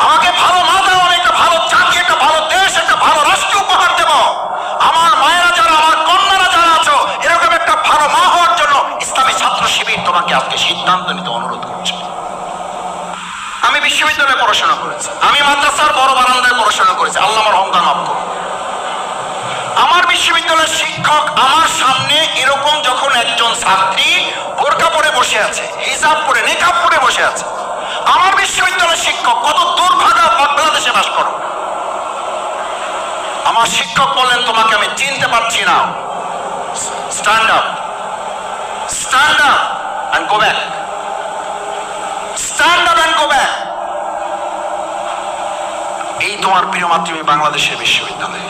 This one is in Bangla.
আমাকে ভালো মা দাও, আমি একটা ভালো জাতি, একটা ভালো দেশ, একটা ভালো রাষ্ট্র উপহার দেব। আমার মায়েরা যারা, আমার কন্যারা যারা আছো, এরকম একটা ভালো মা হওয়ার জন্য ইসলামী ছাত্র শিবির তোমাকে আজকে সিদ্ধান্ত নিতে অনুরোধ করছে। আমি বিশ্ববিদ্যালয়ে পড়াশোনা করেছি, আমি মাদ্রাসার বড় বারান্দায় পড়াশোনা করেছি, আল্লাহ আমার রমজান মাফ করুন। আমার বিশ্ববিদ্যালয়ের শিক্ষক আমার সামনে এরকম যখন একজন ছাত্রী বোরকা পরে বসে আছে, হিজাব পরে, নিকাব পরে বসে আছে, আমার বিশ্ববিদ্যালয়ের শিক্ষক, কত দুর্ভাগা বাংলাদেশে বাস করো, আমার শিক্ষক বললেন তোমাকে আমি চিনতে পারছি না, stand up, stand up and go back, stand up and go back. এই তোমার প্রিয় মাতৃভূমি বাংলাদেশের বিশ্ববিদ্যালয়।